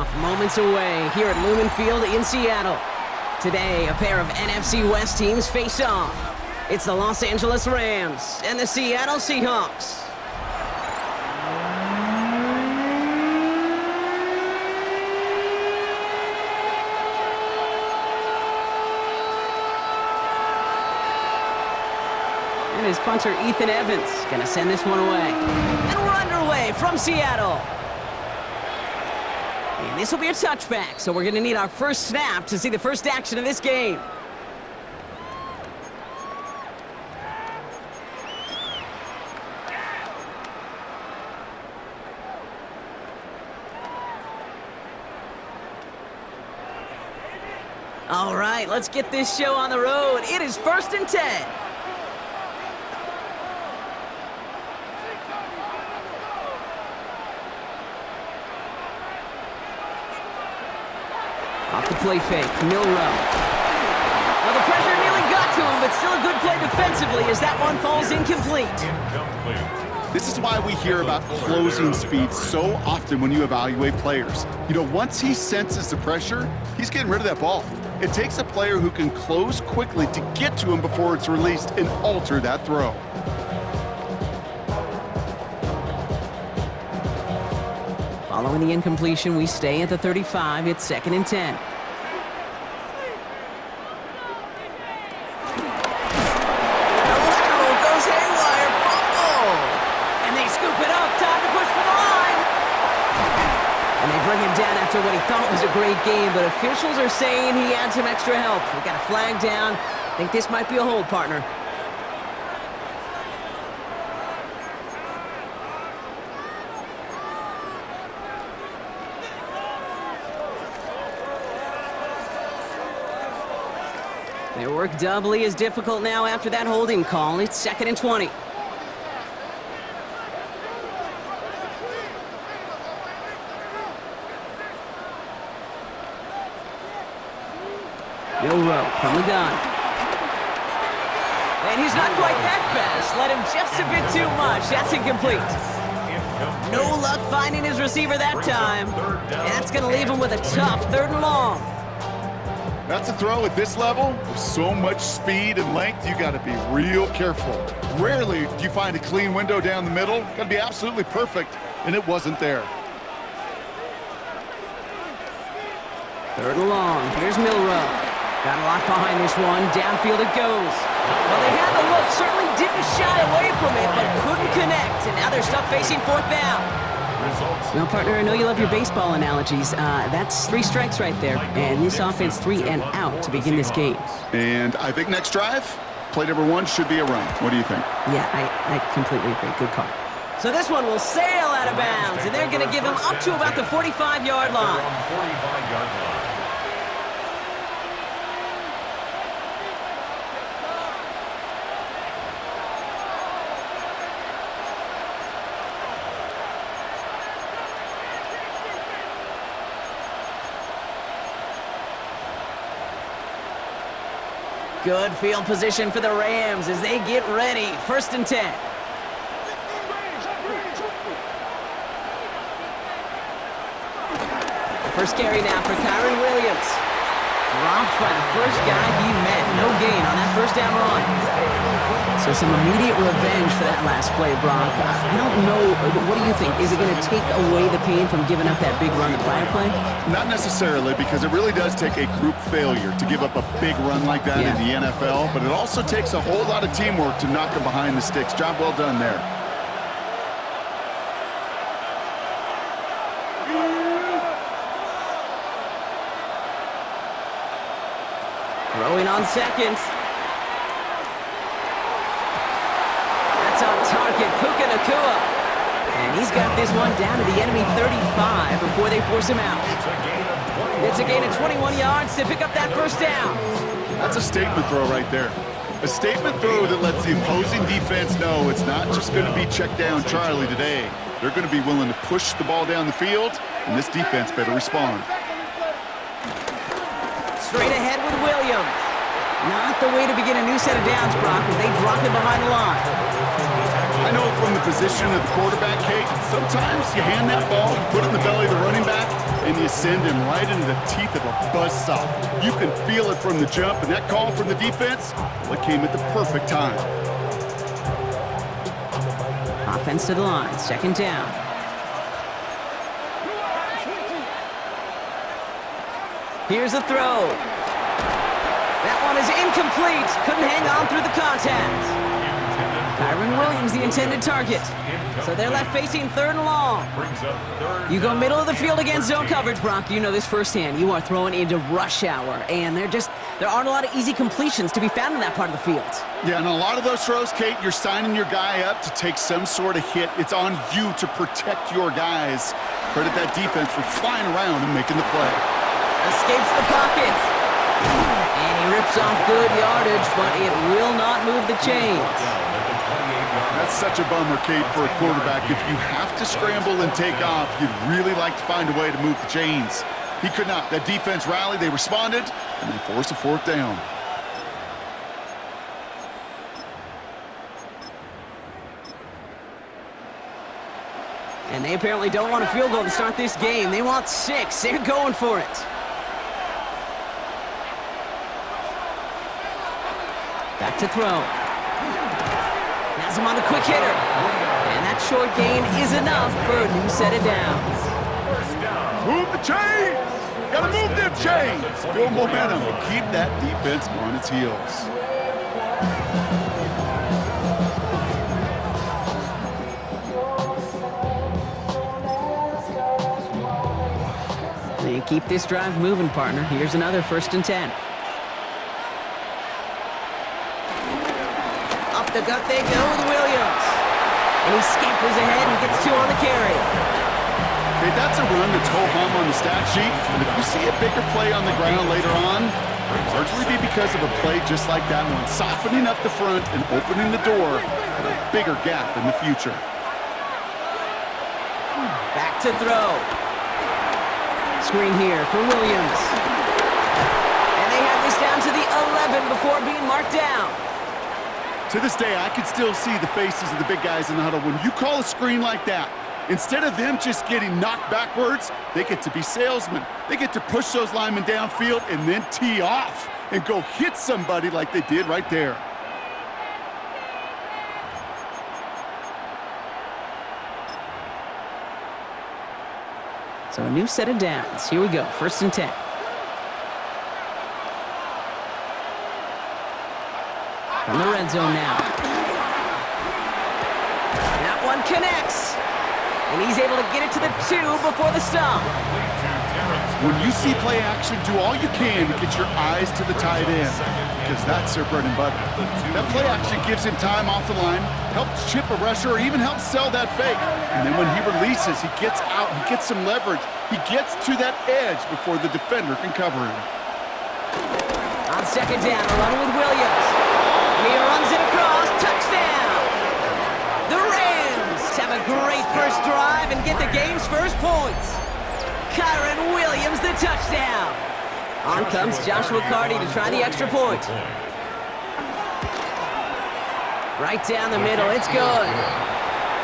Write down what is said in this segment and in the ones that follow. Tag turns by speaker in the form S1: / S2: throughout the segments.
S1: kickoff moments away here at Lumen Field in Seattle. Today, a pair of NFC West teams face off. It's the Los Angeles Rams and the Seattle Seahawks. And his punter, Ethan Evans, going to send this one away. And we're underway from Seattle. And this will be a touchback, so we're going to need our first snap to see the first action of this game. All right, let's get this show on the road. It is 1st and 10. Off the play fake, Milrow. Well, the pressure nearly got to him, but still a good play defensively as that one falls incomplete.
S2: This is why we hear about closing speed so often when you evaluate players. You know, once he senses the pressure, he's getting rid of that ball. It takes a player who can close quickly to get to him before it's released and alter that throw.
S1: Following the incompletion, we stay at the 35. It's 2nd and 10. The lateral goes haywire. Fumble! And they scoop it up. Time to push for the line. And they bring him down after what he thought was a great game, but officials are saying he had some extra help. We got a flag down. I think this might be a hold, partner. Their work doubly is difficult now after that holding call. It's 2nd and 20. Milrow from the gun. And he's not quite that fast. Let him just a bit too much. That's incomplete. No luck finding his receiver that time. And that's going to leave him with a tough 3rd and long.
S2: That's a throw at this level. With so much speed and length, you got to be real careful. Rarely do you find a clean window down the middle. Got to be absolutely perfect, and it wasn't there.
S1: 3rd and long. Here's Milrow. Got a lot behind this one. Downfield it goes. Well, they had the look. Certainly didn't shy away from it, but couldn't connect. And now they're stuck facing 4th down. Well, partner, I know you love your baseball analogies. That's 3 strikes right there. And this offense 3 and out to begin this game.
S2: And I think next drive, play number 1 should be a run. What do you think?
S1: Yeah, I completely agree. Good call. So this one will sail out of bounds, and they're going to give him up to about the 45-yard line. Good field position for the Rams as they get ready. 1st and 10. The first carry now for Kyron Williams. Dropped by the first guy he met. No gain on that 1st down run. So some immediate revenge for that last play, Brock. I don't know. What do you think? Is it going to take away the pain from giving up that big run the prior play?
S2: Not necessarily, because it really does take a group failure to give up a big run like that in the NFL, but it also takes a whole lot of teamwork to knock him behind the sticks. Job well done there.
S1: Throwing on 2nd. That's on target, Puka Nacua. And he's got this one down to the enemy 35 before they force him out. It's a gain of 21 yards to pick up that 1st down.
S2: That's a statement throw right there. A statement throw that lets the opposing defense know it's not just going to be check down Charlie today. They're going to be willing to push the ball down the field, and this defense better respond.
S1: Straight ahead with Williams. Not the way to begin a new set of downs, Brock, as they drop him behind the line.
S2: I know from the position of the quarterback, Kate, sometimes you hand that ball, you put it in the belly of the running back, and you send him right into the teeth of a buzzsaw. You can feel it from the jump, and that call from the defense, well, it came at the perfect time.
S1: Offense to the line, 2nd down. Here's a throw. That one is incomplete. Couldn't hang on through the contact. Kyron Williams, the intended target. So they're left facing 3rd and long. You go middle of the field against zone coverage, Brock. You know this firsthand. You are throwing into rush hour, and there aren't a lot of easy completions to be found in that part of the field.
S2: Yeah, and a lot of those throws, Kate, you're signing your guy up to take some sort of hit. It's on you to protect your guys. Credit that defense for flying around and making the play.
S1: Escapes the pocket. And he rips off good yardage, but it will not move the chains.
S2: That's such a bummer, Kate, for a quarterback. If you have to scramble and take off, you'd really like to find a way to move the chains. He could not. That defense rallied, they responded, and they forced a 4th down.
S1: And they apparently don't want a field goal to start this game. They want 6. They're going for it. Back to throw. Has him on the quick hitter. And that short gain is enough for a new set of downs.
S2: Move the chains! Gotta move them chains! Build momentum. Keep that defense on its heels.
S1: They keep this drive moving, partner. Here's another 1st and 10. Up the gut they go with Williams. And he scampers ahead and gets 2 on the carry.
S2: Okay, that's a run that's ho-hum on the stat sheet. And if you see a bigger play on the ground later on, it'll largely be because of a play just like that one, softening up the front and opening the door for a bigger gap in the future.
S1: Back to throw. Screen here for Williams. And they have this down to the 11 before being marked down.
S2: To this day, I can still see the faces of the big guys in the huddle. When you call a screen like that, instead of them just getting knocked backwards, they get to be salesmen. They get to push those linemen downfield and then tee off and go hit somebody like they did right there.
S1: So a new set of downs. Here we go, 1st and 10. From the red zone now. That one connects. And he's able to get it to the 2 before the stop.
S2: When you see play action, do all you can to get your eyes to the tight end, because that's their bread and butter. That play action gives him time off the line, helps chip a rusher, or even helps sell that fake. And then when he releases, he gets out, he gets some leverage. He gets to that edge before the defender can cover him.
S1: On 2nd down, a run with Williams. And he runs it across, touchdown! The Rams have a great first drive and get the game's first points. Kyron Williams, the touchdown. On comes Joshua Carty to try the extra point. Right down the middle, it's good.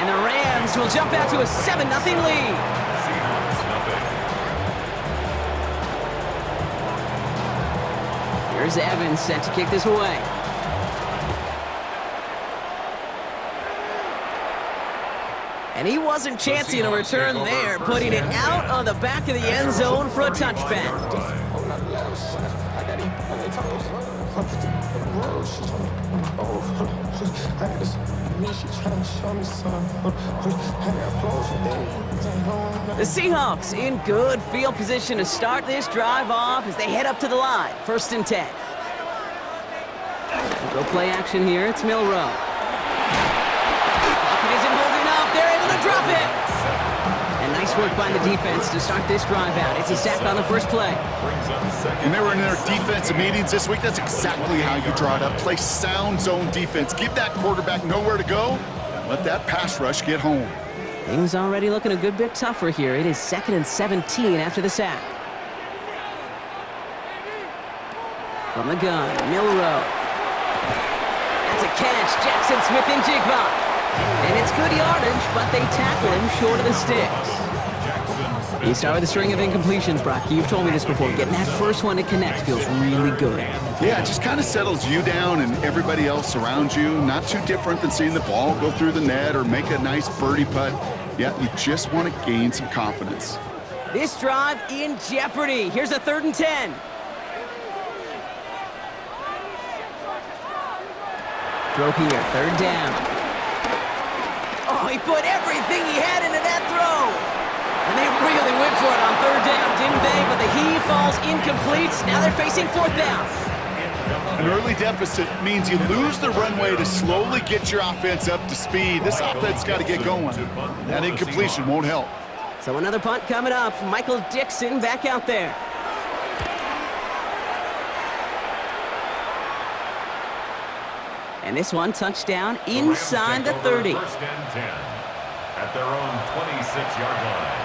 S1: And the Rams will jump out to a 7-0 lead. Here's Evans set to kick this away. And he wasn't chancing a return there, putting it out on the back of the end zone for a touchback. The Seahawks in good field position to start this drive off as they head up to the line. 1st and 10. We'll go play action here. It's Milrow. Pocket isn't holding up. They're able to drop it. And nice work by the defense to start this drive out. It's a sack on the first play.
S2: When they were in their defensive meetings this week, that's exactly how you draw it up. Play sound zone defense. Give that quarterback nowhere to go and let that pass rush get home.
S1: Things already looking a good bit tougher here. It is 2nd and 17 after the sack. From the gun, Milrow. That's a catch. Jackson Smith and Jigba. And it's good yardage, but they tackle him short of the sticks. You start with a string of incompletions, Brock. You've told me this before. Getting that first one to connect feels really good.
S2: Yeah, it just kind of settles you down and everybody else around you. Not too different than seeing the ball go through the net or make a nice birdie putt. Yeah, you just want to gain some confidence.
S1: This drive in jeopardy. Here's a 3rd and 10. Throw here, 3rd down. Oh, he put everything he had into that throw. And they really went for it on 3rd down, didn't they? But the heave falls incomplete. Now they're facing 4th down.
S2: An early deficit means you lose the runway to slowly get your offense up to speed. This offense got to get going. That incompletion won't help.
S1: So another punt coming up. Michael Dixon back out there. And this one touchdown inside the 30.
S3: First and 10 at their own 26-yard line.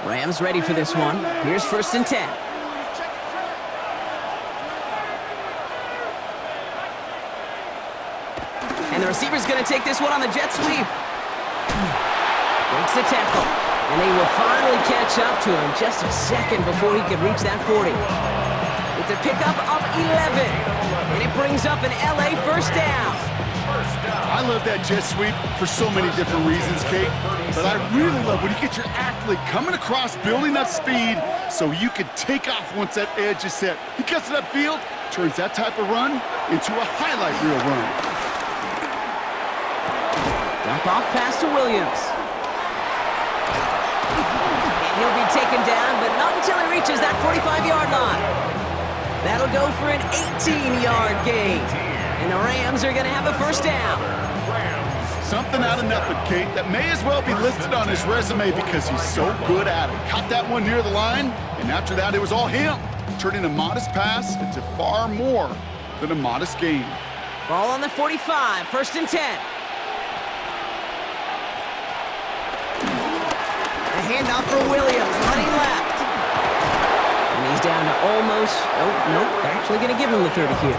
S1: Rams ready for this one. Here's 1st and 10. And the receiver's going to take this one on the jet sweep. Breaks the tackle. And they will finally catch up to him just a second before he could reach that 40. It's a pickup of 11. And it brings up an LA first down.
S2: I love that jet sweep for so many different reasons, Kate. But I really love when you get your athlete coming across, building up speed so you can take off once that edge is set. He cuts it upfield, turns that type of run into a highlight reel run.
S1: Dump off pass to Williams. And he'll be taken down, but not until he reaches that 45-yard line. That'll go for an 18-yard gain. And the Rams are going to have a first down.
S2: Something out of nothing, Kate, that may as well be listed on his resume because he's so good at it. Caught that one near the line, and after that, it was all him, turning a modest pass into far more than a modest gain.
S1: Ball on the 45, 1st and 10. A handoff for Williams, running left. And he's down to almost, nope, they're actually going to give him the 30 here.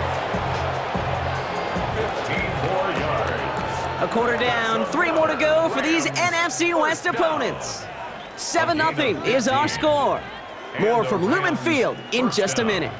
S3: 15 more yards.
S1: A quarter down, 3 more to go for these NFC West opponents. 7-0 is our score. More from Lumen Field in just a minute.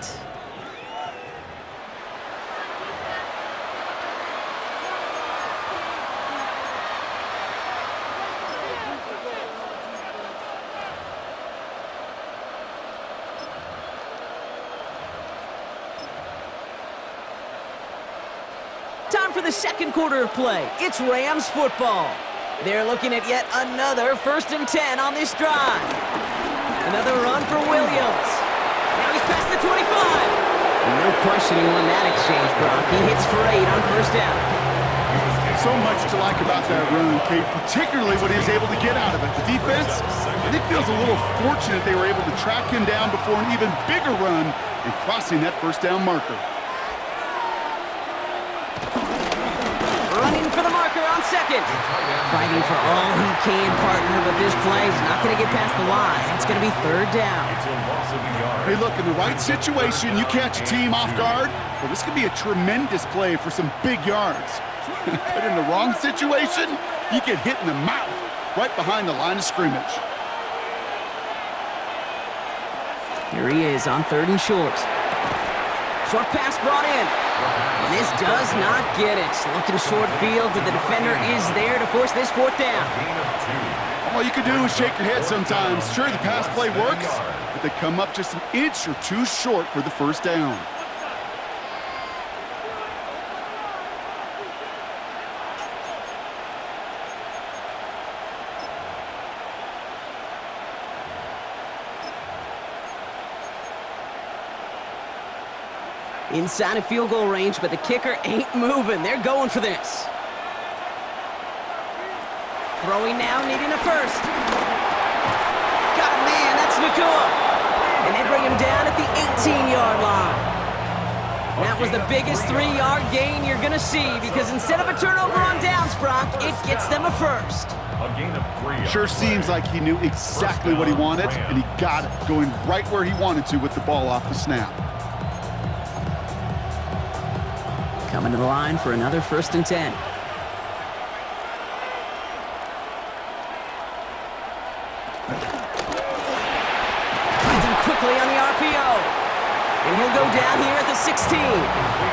S1: Time for the second quarter of play. It's Rams football. They're looking at yet another 1st and 10 on this drive. Another run for Williams. Now he's past the 25. And no question he won that exchange, Brock. He hits for 8 on 1st down.
S2: So much to like about that run, Kate, particularly what he was able to get out of it. The defense, I think, feels a little fortunate they were able to track him down before an even bigger run and crossing that 1st down marker.
S1: Running for the marker on 2nd. Fighting for all he can, partner, but this play is not going to get past the line. It's going to be 3rd down.
S2: Hey, look, in the right situation, you catch a team off guard, well, this could be a tremendous play for some big yards. But in the wrong situation, you get hit in the mouth right behind the line of scrimmage.
S1: Here he is on 3rd and short. Short pass brought in. And this does not get it. Looking short field, but the defender is there to force this 4th down.
S2: All you can do is shake your head sometimes. Sure, the pass play works, but they come up just an inch or two short for the 1st down.
S1: Inside of field goal range, but the kicker ain't moving. They're going for this. Throwing now, needing a 1st. Got a man, that's Nakua. And they bring him down at the 18-yard line. That was the biggest 3-yard gain you're going to see because instead of a turnover on downs, Brock, it gets them a 1st.
S3: A gain of 3.
S2: Sure seems like he knew exactly what he wanted, and he got it, going right where he wanted to with the ball off the snap.
S1: Coming to the line for another 1st and 10. Finds him quickly on the RPO. And he'll go down here at the 16.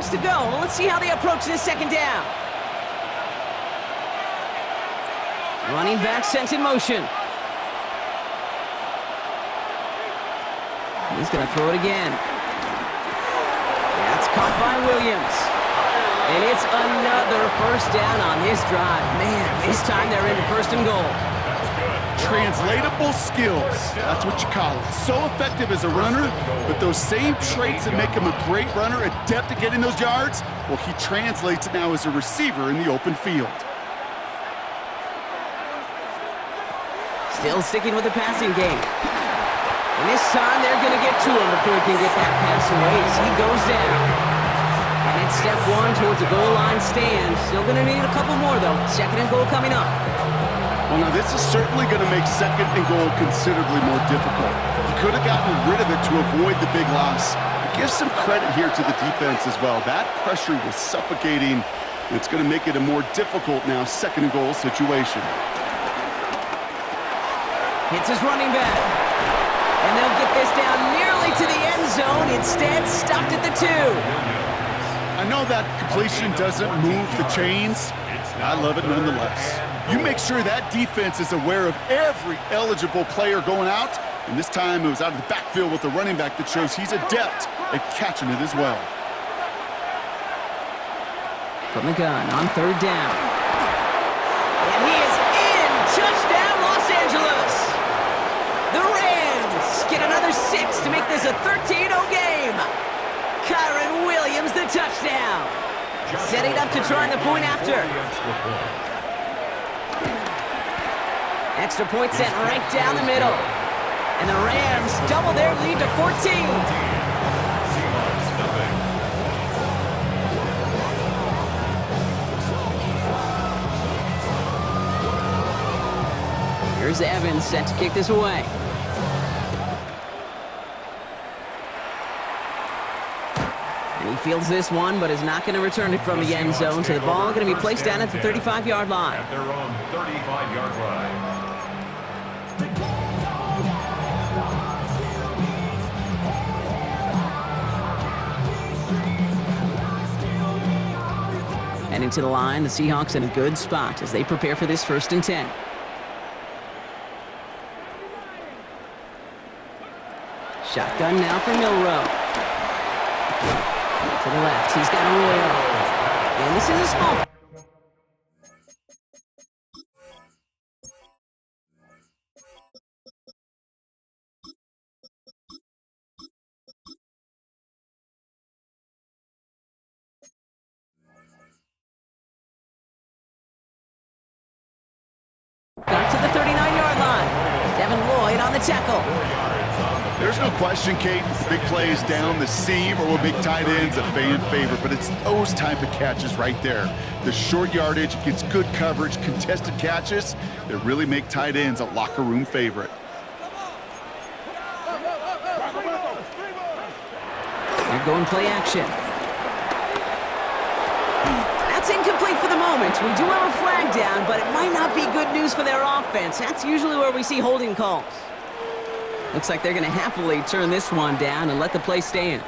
S1: To go. Let's see how they approach this 2nd down. Running back sent in motion. He's going to throw it again. That's caught by Williams. And it's another 1st down on this drive. Man, this time they're into 1st and goal.
S2: Translatable skills, that's what you call it. So effective as a runner, but those same traits that make him a great runner, adept at getting those yards, well, he translates it now as a receiver in the open field.
S1: Still sticking with the passing game. And this time they're going to get to him before he can get that pass away as he goes down. And it's step 1 towards a goal line stand. Still going to need a couple more, though. 2nd and goal coming up.
S2: Well, now this is certainly going to make 2nd and goal considerably more difficult. He could have gotten rid of it to avoid the big loss. But give some credit here to the defense as well. That pressure was suffocating. It's going to make it a more difficult now 2nd and goal situation.
S1: Hits his running back. And they'll get this down nearly to the end zone. Instead, stopped at the 2.
S2: I know that completion doesn't move the chains. I love it nonetheless. You make sure that defense is aware of every eligible player going out, and this time it was out of the backfield with the running back that shows he's adept at catching it as well.
S1: From the gun on 3rd down. And he is in! Touchdown, Los Angeles! The Rams get another 6 to make this a 13-0 game. Kyron Williams, the touchdown. Setting up to try the point after. Extra point sent right down the middle. And the Rams double their lead to 14. Here's Evans set to kick this away. And he fields this one, but is not going to return it from the end zone. So the ball going to be placed down at the 35-yard line.
S3: At their own 35-yard line.
S1: Heading to the line, the Seahawks in a good spot as they prepare for this 1st and 10. Shotgun now for Milrow. To the left, he's got Arroyo. And this is a small... Got to the 39-yard line. Devin Lloyd on the tackle.
S2: There's no question, Kate, big plays down the seam or with big tight ends, a fan favorite, but it's those type of catches right there. The short yardage gets good coverage, contested catches that really make tight ends a locker room favorite.
S1: They're going play action. That's incomplete for the moment. We do have a flag down, but it might not be good news for their offense. That's usually where we see holding calls. Looks like they're going to happily turn this one down and let the play stand.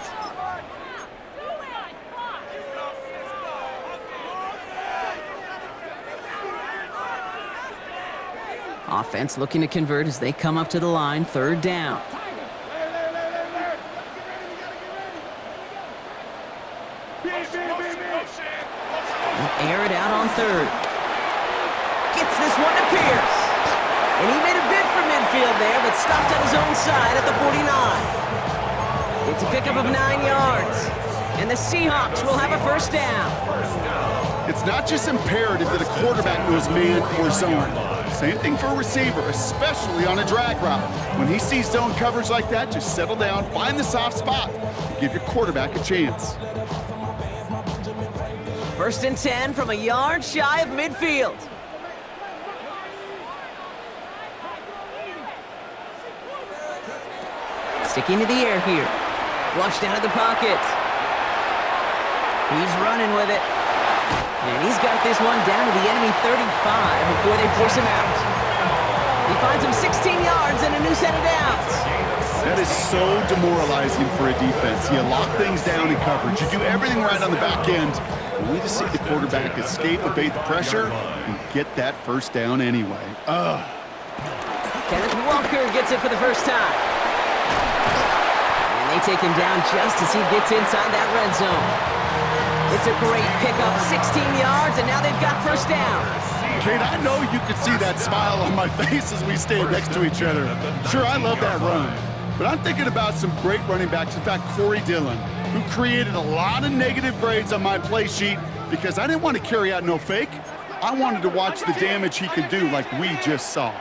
S1: Offense looking to convert as they come up to the line, 3rd down. Air it out on 3rd. Gets this one to Pierce. And he made a bid for midfield there, but stopped on his own side at the 49. It's a pickup of 9 yards. And the Seahawks will have a 1st down.
S2: It's not just imperative that a quarterback knows man or zone. Same thing for a receiver, especially on a drag route. When he sees zone coverage like that, just settle down, find the soft spot, and give your quarterback a chance.
S1: 1st and 10 from a yard shy of midfield. Sticking to the air here. Flushed out of the pocket. He's running with it. And he's got this one down to the enemy 35 before they force him out. He finds him 16 yards and a new set of downs.
S2: That is so demoralizing for a defense. You lock things down in coverage. You do everything right on the back end. Only to see the quarterback escape, evade the pressure, and get that first down anyway.
S1: Kenneth Walker gets it for the first time. And they take him down just as he gets inside that red zone. It's a great pickup, 16 yards, and now they've got first down.
S2: Kate, I know you could see that smile on my face as we stand next to each other. Sure, I love that run. But I'm thinking about some great running backs. In fact, Corey Dillon, who created a lot of negative grades on my play sheet because I didn't want to carry out no fake. I wanted to watch the damage he could do like we just saw.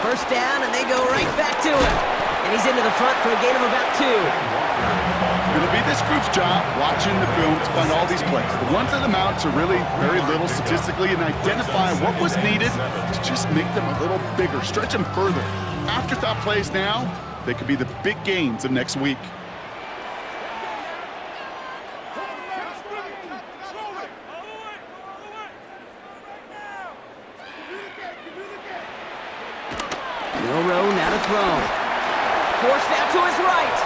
S1: First down, and they go right back to him. And he's into the front for a gain of about 2.
S2: It'll be this group's job watching the film to find all these plays. The ones that amount to really very little statistically and identify what was needed to just make them a little bigger, stretch them further. Afterthought plays now, they could be the big gains of next week.
S1: Milrow now to throw. Forced out to his right.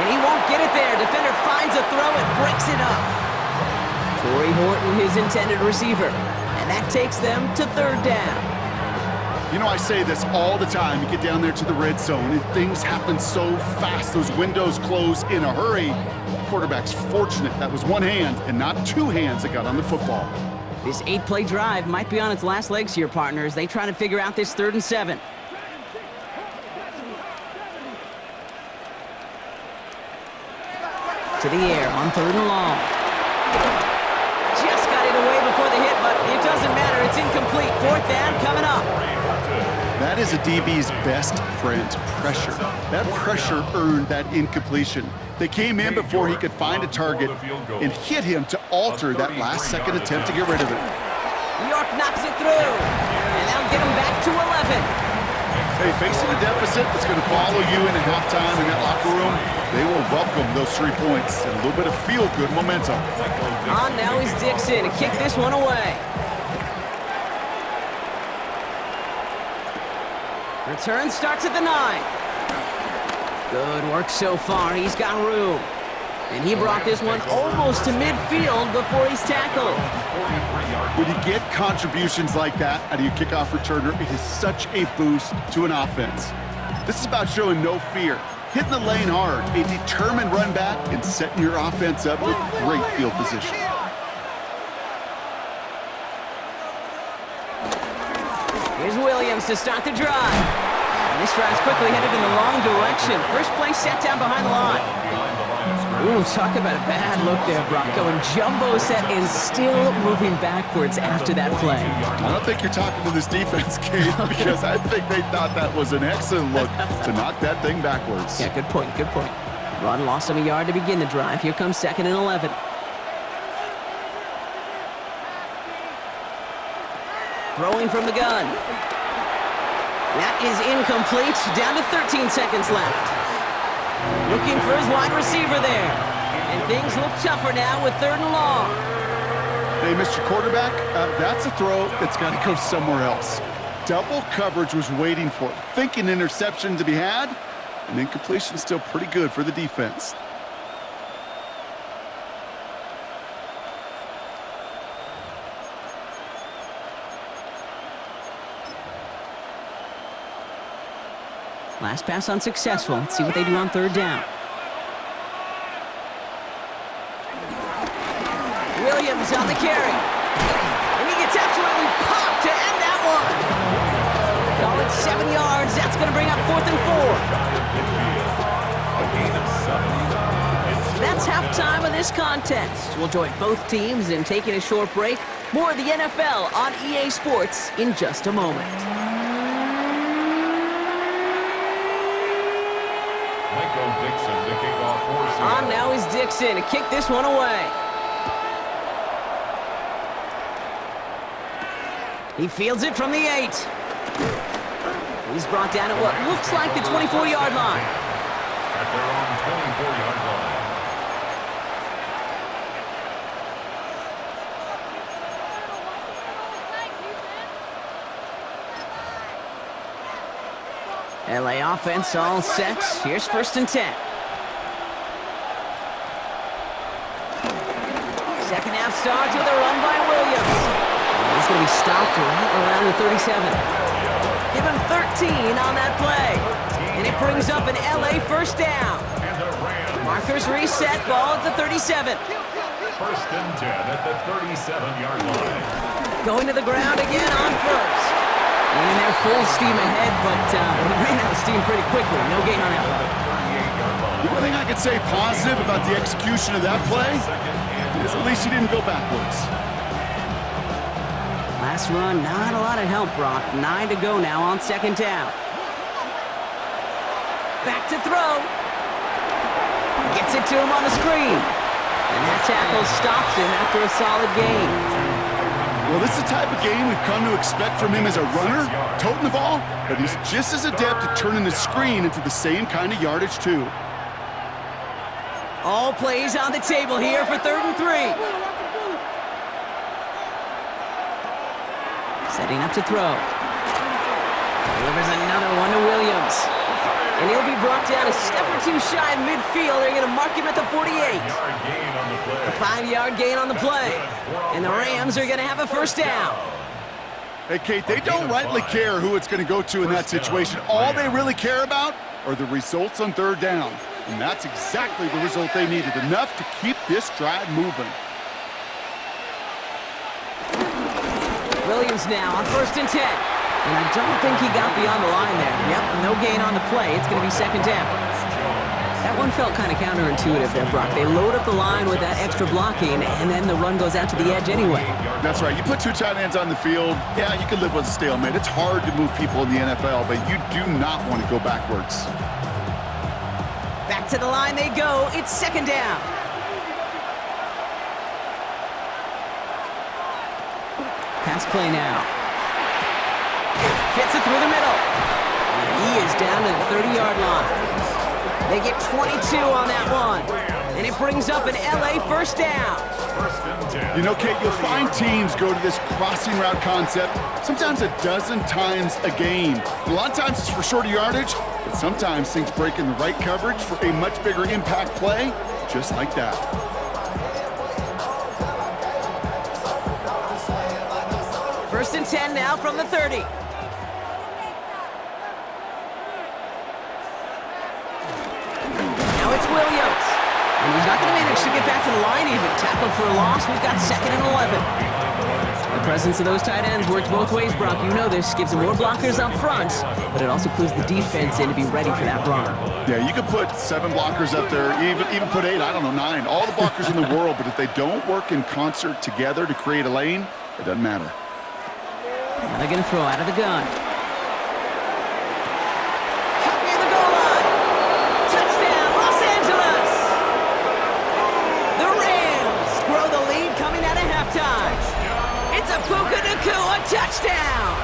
S1: And he won't get it there. Defender finds a throw and breaks it up. Torrey Horton, his intended receiver. And that takes them to 3rd down.
S2: You know, I say this all the time. You get down there to the red zone, and things happen so fast. Those windows close in a hurry. The quarterback's fortunate that was one hand and not two hands that got on the football.
S1: This 8-play drive might be on its last legs here, partners. They try to figure out this 3rd and 7. To the air on 3rd and long. Just got it away before the hit, but it doesn't matter. It's incomplete. 4th down coming up.
S2: That is a DB's best friend, pressure. That pressure earned that incompletion. They came in before he could find a target and hit him to alter that last-second attempt to get rid of it.
S1: York knocks it through, and that'll get him back to 11.
S2: Hey, facing a deficit that's going to follow you into halftime in that locker room, they will welcome those 3 points and a little bit of feel-good momentum.
S1: On now is Dixon to kick this one away. Return starts at the 9. Good work so far. He's got room. And he brought this one almost to midfield before he's tackled.
S2: When you get contributions like that out of your kickoff returner, it is such a boost to an offense. This is about showing no fear, hitting the lane hard, a determined run back, and setting your offense up with great field position.
S1: Here's Williams to start the drive. And this drive's quickly headed in the wrong direction. First play set down behind the line. Ooh, talk about a bad look there, Bronco. And jumbo set is still moving backwards after that play.
S2: I don't think you're talking to this defense, Kate, because I think they thought that was an excellent look to knock that thing backwards.
S1: Yeah, good point, good point. Run lost him a yard to begin the drive. Here comes 2nd and 11. Throwing from the gun. That is incomplete. Down to 13 seconds left. Looking for his wide receiver there. And things look tougher now with 3rd and long.
S2: Hey, Mr. Quarterback, that's a throw that's got to go somewhere else. Double coverage was waiting for it. Thinking interception to be had, and incompletion's still pretty good for the defense.
S1: Last pass unsuccessful. Let's see what they do on 3rd down. Williams on the carry. And he gets absolutely popped to end that one. Call it 7 yards. That's going to bring up 4th and 4.
S3: A gain of 7. It's
S1: That's halftime of this contest. We'll join both teams in taking a short break. More of the NFL on EA Sports in just a moment.
S3: Michael Dixon to kick off for Seattle.
S1: On now is Dixon to kick this one away. He fields it from the 8. He's brought down at what looks like the 24-yard line.
S3: At their own 24-yard line.
S1: LA offense all set. Here's 1st and 10. Second half starts with a run by Williams. And he's going to be stopped right around the 37. Give him 13 on that play. And it brings up an LA first down.
S3: And the Rams.
S1: Markers reset, ball at the 37.
S3: 1st and 10 at the 37-yard line.
S1: Going to the ground again on 1st. And they're full steam ahead, but he ran out of steam pretty quickly. No gain on that one.
S3: 38-yard line.
S2: The one thing I could say positive about the execution of that play is at least he didn't go backwards.
S1: Last run, not a lot of help, Brock. 9 to go now on 2nd down. Back to throw. Gets it to him on the screen. And that tackle stops him after a solid gain.
S2: Well, this is the type of game we've come to expect from him as a runner, toting the ball, but he's just as adept at turning the screen into the same kind of yardage, too.
S1: All plays on the table here for 3rd and 3. Setting up to throw. Delivers another one to Williams. And he'll be brought down a step or two shy of midfield. They're going to mark him at the 48. A 5-yard gain on the play. And the Rams are going to have a first down.
S2: Hey, Kate, they don't rightly care who it's going to go to in that situation. All they really care about are the results on 3rd down. And that's exactly the result they needed, enough to keep this drive moving.
S1: Williams now on 1st and 10. And I don't think he got beyond the line there. Yep, no gain on the play. It's going to be 2nd down. That one felt kind of counterintuitive there, Brock. They load up the line with that extra blocking, and then the run goes out to the edge anyway.
S2: That's right. You put 2 tight ends on the field, yeah, you can live with a stalemate. It's hard to move people in the NFL, but you do not want to go backwards.
S1: Back to the line they go. It's 2nd down. Pass play now. Fits it through the middle. And he is down to the 30-yard line. They get 22 on that one. And it brings up an LA first down.
S2: You know, Kate, you'll find teams go to this crossing route concept sometimes a dozen times a game. A lot of times it's for shorter yardage, but sometimes things break in the right coverage for a much bigger impact play, just like that.
S1: First and 10 now from the 30. Now it's Williams. And he's not going to manage to get back to the line even. Tackled for a loss. We've got 2nd and 11. The presence of those tight ends works both ways, Brock. You know this. Gives them more blockers up front, but it also clues the defense in to be ready for that run.
S2: Yeah, you could put 7 blockers up there, even put 8, I don't know, 9. All the blockers in the world, but if they don't work in concert together to create a lane, it doesn't matter.
S1: Now they're going to throw out of the gun. Cut near the goal line. Touchdown, Los Angeles. The Rams grow the lead coming out of halftime. It's a Puka Nacua touchdown.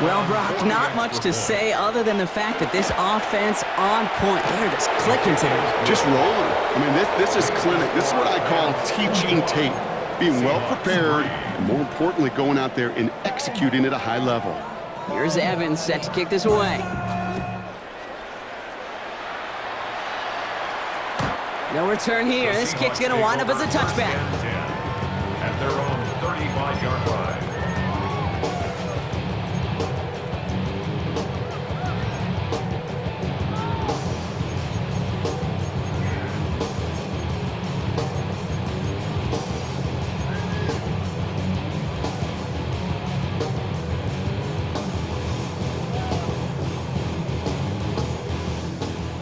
S1: Well, Brock, not much to say other than the fact that this offense on point. They're just clicking today.
S2: Just rolling. I mean, this is clinic. This is what I call teaching tape. Being well prepared, and more importantly, going out there and executing at a high level.
S1: Here's Evans set to kick this away. No return here. This kick's going to wind up as a touchback.
S3: At their own 35-yard line.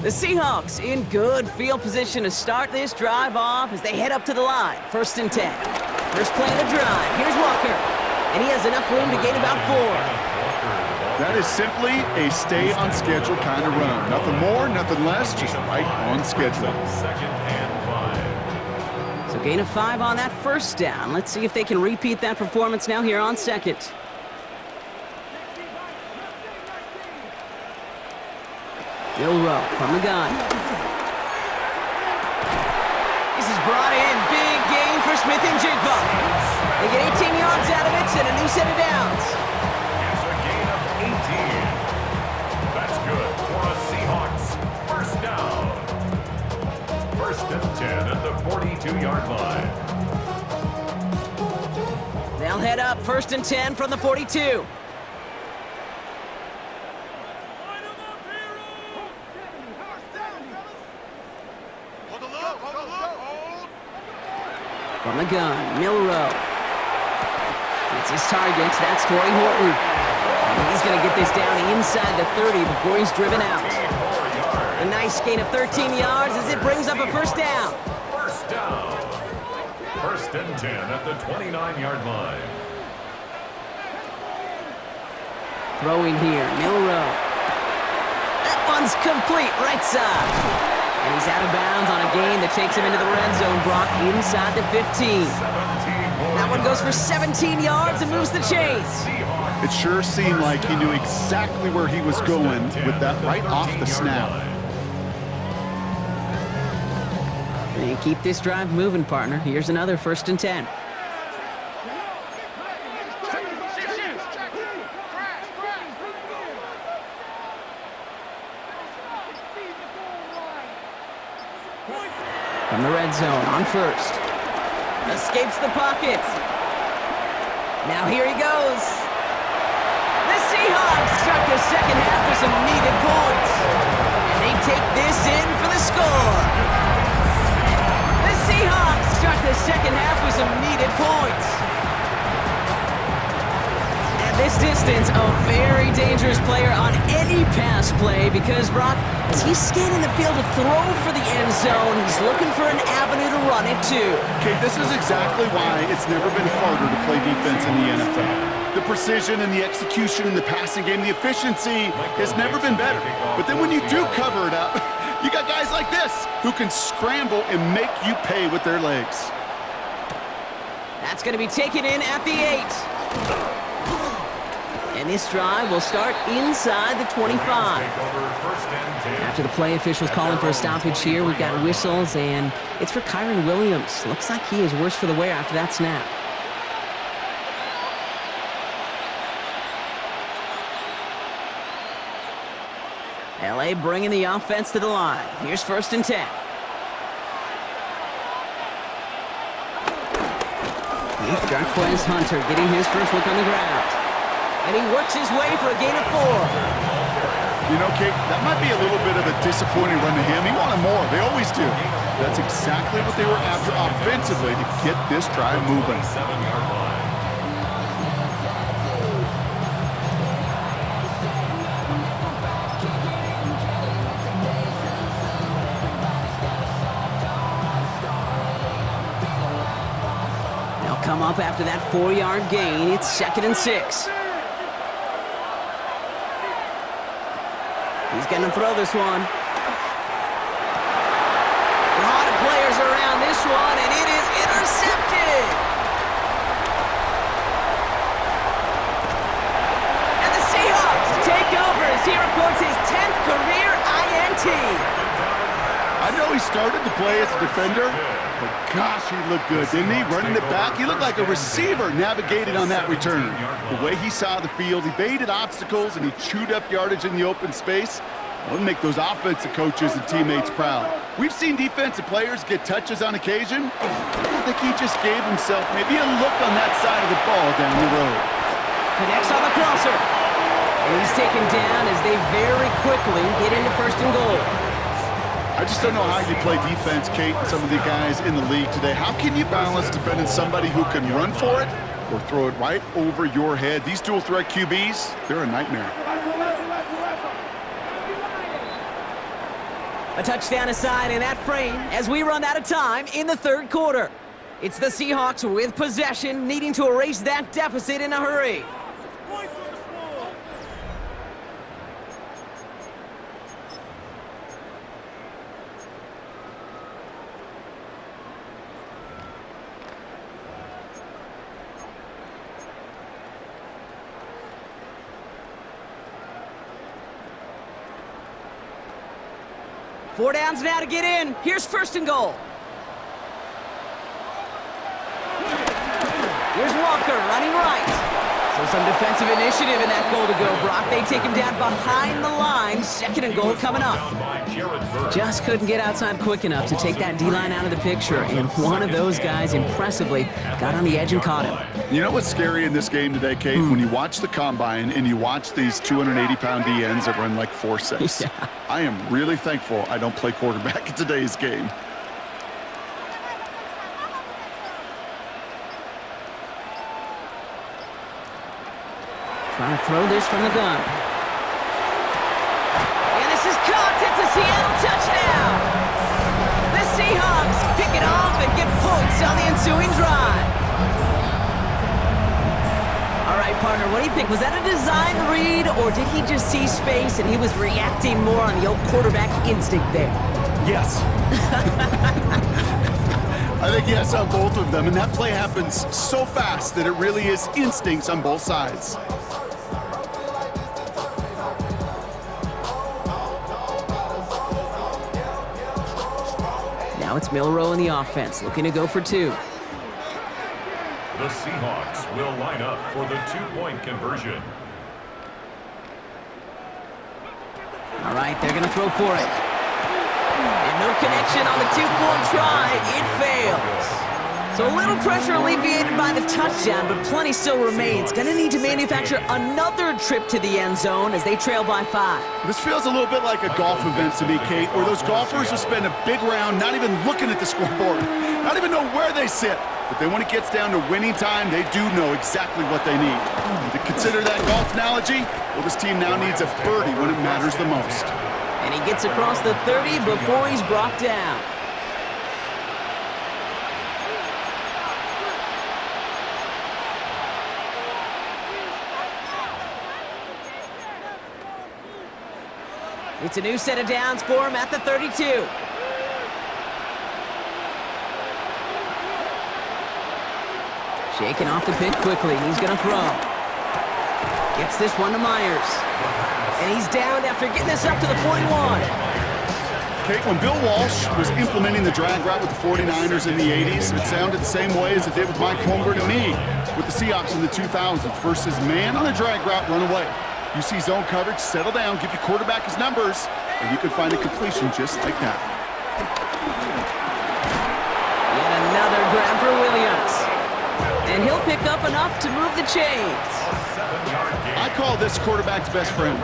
S1: The Seahawks in good field position to start this drive off as they head up to the line. 1st and 10. First play of the drive. Here's Walker. And he has enough room to gain about 4.
S2: That is simply a stay on schedule kind of run. Nothing more, nothing less, just right on schedule.
S3: 2nd and 5.
S1: So gain of 5 on that first down. Let's see if they can repeat that performance now here on 2nd. Milrow from the gun. This is brought in. Big gain for Smith and Jigba. They get 18 yards out of it and a new set of downs.
S3: It's a gain of 18. That's good for the Seahawks. First down. 1st and 10 at the 42-yard line.
S1: They'll head up 1st and 10 from the 42. From the gun, Milrow. It's his target. That's Torrey Horton. And he's going to get this down inside the 30 before he's driven out. A nice gain of 13 yards as it brings up a first down.
S3: First down. 1st and 10 at the 29-yard line.
S1: Throwing here, Milrow. That one's complete, right side. And he's out of bounds on a gain that takes him into the red zone, Brock, inside the 15. That one goes for 17 yards and moves the chains.
S2: It sure seemed like he knew exactly where he was going with that right off the snap.
S1: And keep this drive moving, partner. Here's another 1st and 10. From the red zone, on 1st. Escapes the pocket. Now here he goes. The Seahawks start the second half with some needed points. And they take this in for the score. The Seahawks start the second half with some needed points. This distance, a very dangerous player on any pass play because, Brock, as he's scanning the field to throw for the end zone, he's looking for an avenue to run it to.
S2: Okay, this is exactly why it's never been harder to play defense in the NFL. The precision and the execution in the passing game, the efficiency has never been better. But then when you do cover it up, you got guys like this who can scramble and make you pay with their legs.
S1: That's going to be taken in at the 8. And this drive will start inside the 25. After the play officials calling for a stoppage here, we've got whistles, and it's for Kyron Williams. Looks like he is worse for the wear after that snap. LA bringing the offense to the line. Here's 1st and 10. Here's Jarquez Hunter getting his first look on the ground. And he works his way for a gain of 4.
S2: You know, Kate, that might be a little bit of a disappointing run to him. He wanted more. They always do. That's exactly what they were after offensively to get this drive moving.
S3: 7-yard line.
S1: They'll come up after that 4-yard gain. It's 2nd and 6. He's going to throw this one. A lot of players around this one, and it is intercepted. And the Seahawks take over as he records his 10th career INT.
S2: I know he started to play as a defender, but gosh, he looked good, didn't he? Running it back, he looked like a receiver navigating on that return. The way he saw the field, he evaded obstacles, and he chewed up yardage in the open space. It'll make those offensive coaches and teammates proud. We've seen defensive players get touches on occasion. I think he just gave himself maybe a look on that side of the ball down the road.
S1: Connects on the crosser. And he's taken down as they very quickly get into 1st and goal.
S2: I just don't know how you play defense, Kate, and some of the guys in the league today. How can you balance defending somebody who can run for it or throw it right over your head? These dual threat QBs, they're a nightmare.
S1: A touchdown aside in that frame as we run out of time in the third quarter. It's the Seahawks with possession, needing to erase that deficit in a hurry. Four downs now to get in. Here's first and goal. Here's Walker running right. So some defensive initiative in that goal to go, Brock. They take him down behind the line. Second and goal coming up. Just couldn't get outside quick enough to take that D-line out of the picture, and one of those guys impressively got on the edge and caught him.
S2: You know what's scary in this game today, Kate? When you watch the combine and you watch these 280-pound DNs that run like 4.6.
S1: Yeah.
S2: I am really thankful I don't play quarterback in today's game.
S1: Trying to throw this from the gun. And this is caught. It's a Seattle touchdown. The Seahawks pick it off and get points on the ensuing drive. All right, partner, what do you think? Was that a design read, or did he just see space and he was reacting more on the old quarterback instinct there?
S2: Yes. I think yes on both of them, and that play happens so fast that it really is instincts on both sides.
S1: Now it's Milroe in the offense, looking to go for two.
S3: The Seahawks will line up for the two-point conversion.
S1: All right, they're going to throw for it. And no connection on the two-point try. It fails. So a little pressure alleviated by the touchdown, but plenty still remains. Going to need to manufacture another trip to the end zone as they trail by 5.
S2: This feels a little bit like a golf event to me, Kate, where those golfers will spend a big round not even looking at the scoreboard, not even know where they sit. But then when it gets down to winning time, they do know exactly what they need. And to consider that golf analogy, well, this team now needs a birdie when it matters the most.
S1: And he gets across the 30 before he's brought down. It's a new set of downs for him at the 32. Shaking off the pick quickly. He's going to throw. Gets this one to Myers. And he's down after getting this up to the 41.
S2: Kate, when Bill Walsh was implementing the drag route with the 49ers in the 80s, it sounded the same way as it did with Mike Holmgren and me with the Seahawks in the 2000s. Versus man on the drag route, run away. You see zone coverage, settle down, give your quarterback his numbers, and you can find a completion just like that.
S1: Yet another grab for Williams. And he'll pick up enough to move the chains.
S2: I call this quarterback's best friend.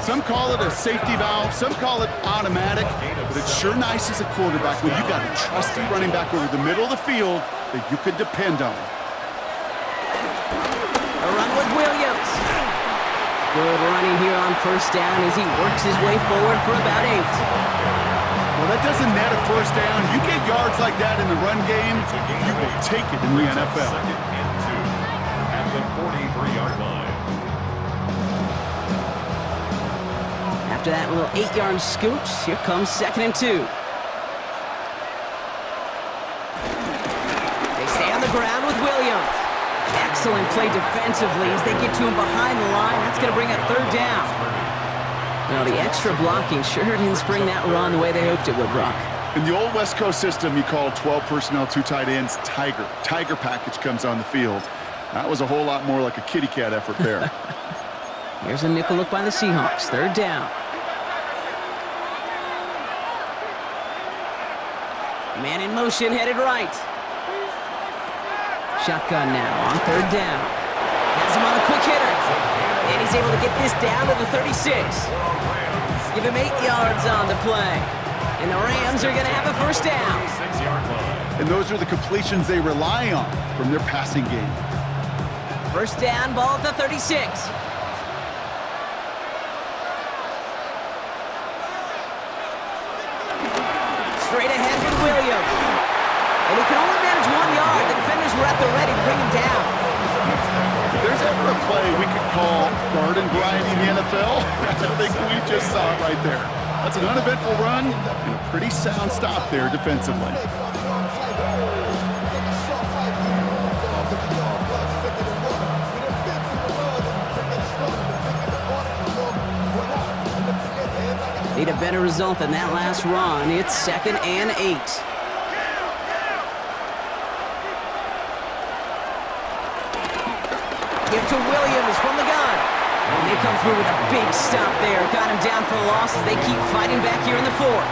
S2: Some call it a safety valve, some call it automatic, but it's sure nice as a quarterback when you got a trusty running back over the middle of the field that you could depend on.
S1: A run with Williams. Good running here on first down as he works his way forward for about 8.
S2: Well, that doesn't net a first down. You get yards like that in the run game, you will take it in the NFL.
S3: At the 43-yard line.
S1: After that little 8-yard scoot, here comes 2nd and 2. They stay on the ground with Williams. Excellent play defensively as they get to him behind the line. That's going to bring up 3rd down. Well, the extra blocking sure didn't spring that run the way they hoped it would, Brock.
S2: In the old West Coast system, you call 12 personnel, 2 tight ends, Tiger. Tiger package comes on the field. That was a whole lot more like a kitty cat effort there.
S1: Here's a nickel look by the Seahawks. 3rd down. Man in motion, headed right. Shotgun now on 3rd down. Has him on a quick hitter. And he's able to get this down to the 36. Give him 8 yards on the play. And the Rams are going to have a first down.
S2: And those are the completions they rely on from their passing game.
S1: First down, ball at the 36. straight ahead with Williams. And he could only manage 1 yard. The defenders were at the ready to bring him down.
S2: If there's ever a play we could call garden variety in the NFL, I think we just saw it right there. That's an uneventful run and a pretty sound stop there defensively.
S1: Need a better result than that last run. It's 2nd and 8. Give to Williams from the gun. And they come through with a big stop there. Got him down for a loss as they keep fighting back here in the 4th.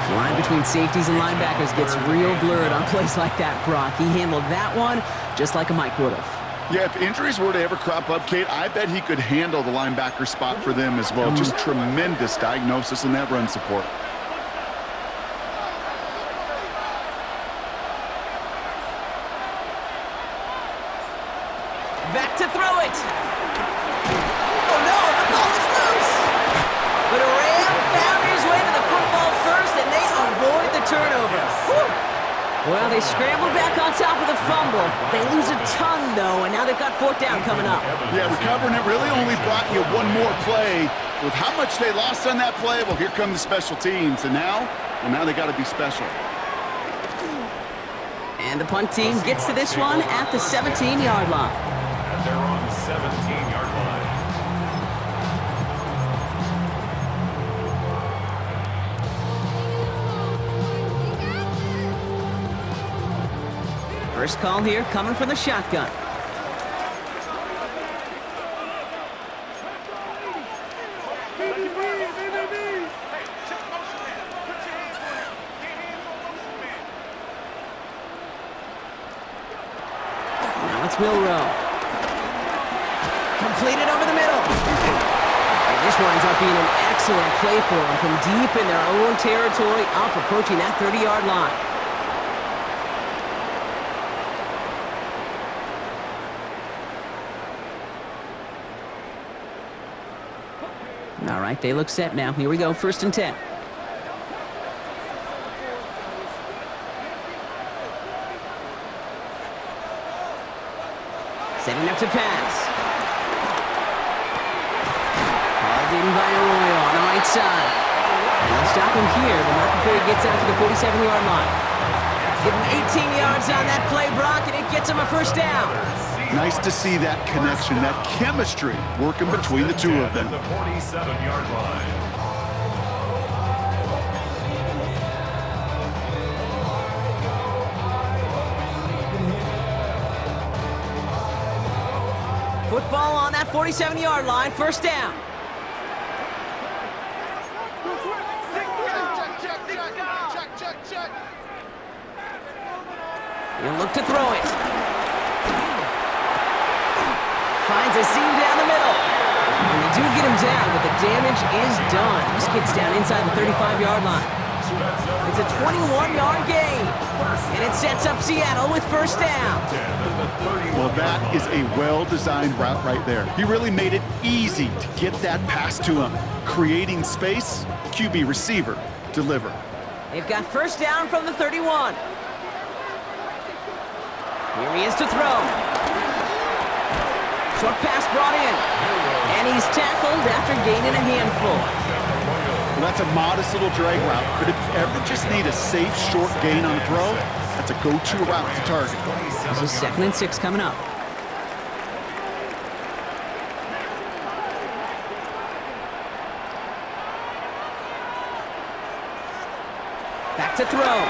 S1: The line between safeties and linebackers gets real blurred on plays like that, Brock. He handled that one just like a Mike would have.
S2: Yeah, if injuries were to ever crop up, Kate, I bet he could handle the linebacker spot for them as well. Just tremendous diagnosis in that run support.
S1: Back to throw it. Oh no, the ball is loose. But Ram found his way to the football first, and they avoid the turnover. Whew. Well, they scrambled back on top of the fumble. They lose a ton, though, and now they've got 4th down coming up.
S2: Yeah, recovering it really only brought you one more play. With how much they lost on that play, well, here come the special teams. And now they got to be special.
S1: And the punt team gets to this one at the 17-yard line.
S3: And they're on the 17-yard line.
S1: First call here coming from the shotgun. Now it's Milrow. Completed over the middle. And this winds up being an excellent play for them from deep in their own territory, up approaching that 30-yard line. All right, they look set now. Here we go, 1st and 10. Setting up to pass. Hauled in by Arroyo on the right side. And they'll stop him here, but not before he gets out to the 47-yard line. Give him 18 yards on that play, Brock, and it gets him a 1st down.
S2: Nice to see that connection, that chemistry working between the two of them.
S3: The 47-yard line.
S1: Football on that 47-yard line, 1st down. He'll look to throw it. Finds a seam down the middle. And they do get him down, but the damage is done. This gets down inside the 35-yard line. It's a 21-yard gain. And it sets up Seattle with 1st down.
S2: Well, that is a well-designed route right there. He really made it easy to get that pass to him. Creating space, QB receiver, deliver.
S1: They've got 1st down from the 31. Here he is to throw. Short pass brought in. And he's tackled after gaining a handful.
S2: Well, that's a modest little drag route, but if you ever just need a safe, short gain on a throw, that's a go-to route to target.
S1: This is 2nd and 6 coming up. Back to throw.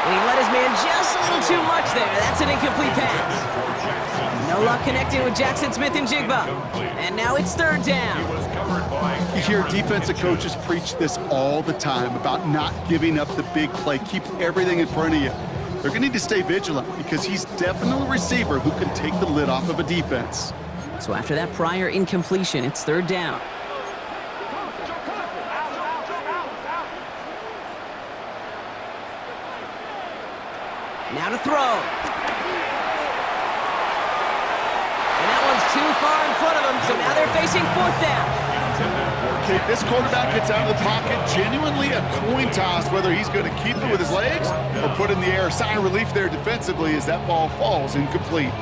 S1: And he let his man just a little too much there. That's an incomplete pass. No luck connecting with Jackson Smith and Jigba. And now it's 3rd down.
S2: You hear defensive coaches preach this all the time about not giving up the big play. Keep everything in front of you. They're going to need to stay vigilant because he's definitely a receiver who can take the lid off of a defense.
S1: So after that prior incompletion, it's 3rd down. Now to throw. And that one's too far in front of them, so now they're facing 4th down.
S2: Okay, this quarterback gets out of the pocket, genuinely a coin toss whether he's going to keep it with his legs or put it in the air. Sigh of relief there defensively as that ball falls incomplete.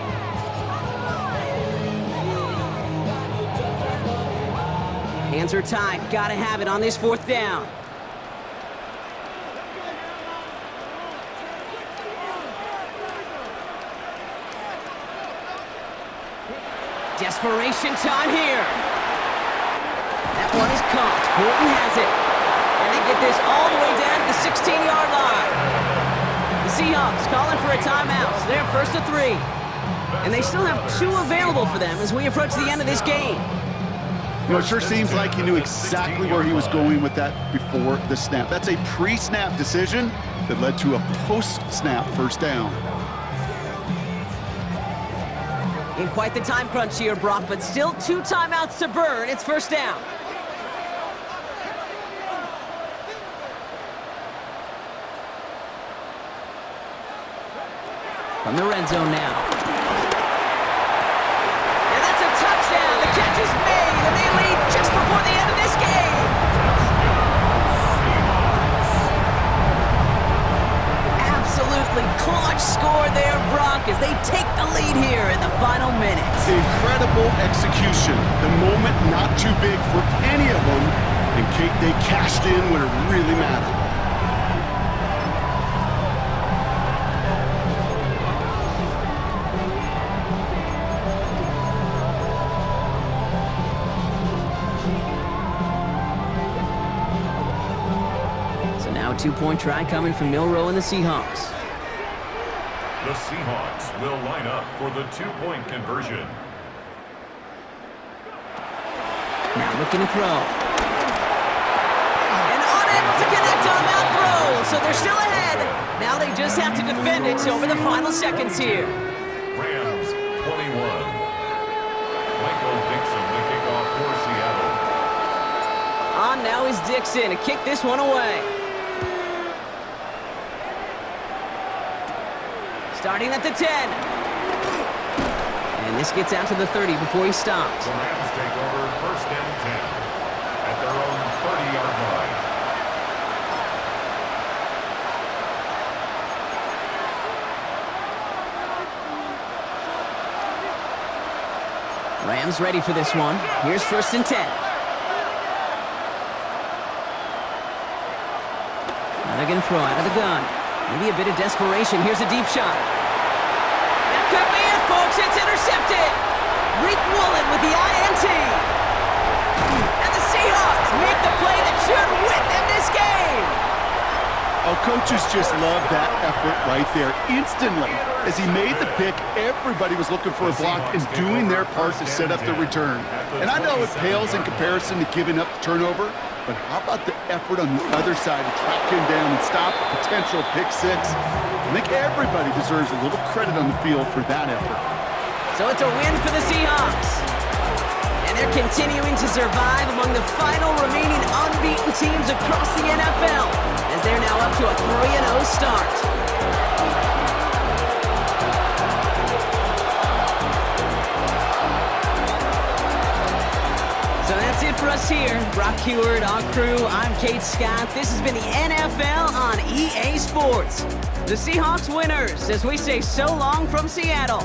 S1: Hands are tied. Gotta have it on this 4th down. Desperation time here. That one is caught. Horton has it. And they get this all the way down to the 16-yard line. The Seahawks calling for a timeout. So they're 1st and 3. And they still have 2 available for them as we approach the end of this game.
S2: You know, it sure seems like he knew exactly where he was going with that before the snap. That's a pre-snap decision that led to a post-snap 1st down.
S1: In quite the time crunch here, Brock, but still 2 timeouts to burn. It's 1st down. From the red zone now. And that's a touchdown. The catch is made, and they lead just before the end of this game. Absolutely clutch score there, Brock, as they take the lead here in the final minutes.
S2: Incredible execution. The moment not too big for any of them, and Kate, they cashed in when it really mattered.
S1: So now a 2-point try coming from Milroe and the Seahawks.
S3: The Seahawks will line up for the 2-point conversion.
S1: Now looking to throw. And unable to connect on that throw, so they're still ahead. Now they just have to defend it over the final seconds here.
S3: Rams 21. Michael Dixon, the kickoff for Seattle.
S1: On now is Dixon to kick this one away. Starting at the 10. And this gets out to the 30 before he stops.
S3: The Rams take over 1st and 10 at their own 30-yard line.
S1: Rams ready for this one. Here's 1st and 10. Now they're going to throw out of the gun. Maybe a bit of desperation. Here's a deep shot. That could be it, folks. It's intercepted. Reek Woolen with the INT. And the Seahawks make the play that should win them this game.
S2: Oh, coaches just love that effort right there. Instantly, as he made the pick, everybody was looking for a block and doing their part to set up the return. And I know it pales in comparison to giving up the turnover, but how about the effort on the other side to track him down and stop a potential pick 6? I think everybody deserves a little credit on the field for that effort.
S1: So it's a win for the Seahawks. And they're continuing to survive among the final remaining unbeaten teams across the NFL, as they're now up to a 3-0 start. So that's it for us here. Brock Heward, our crew, I'm Kate Scott. This has been the NFL on EA Sports. The Seahawks winners, as we say so long from Seattle.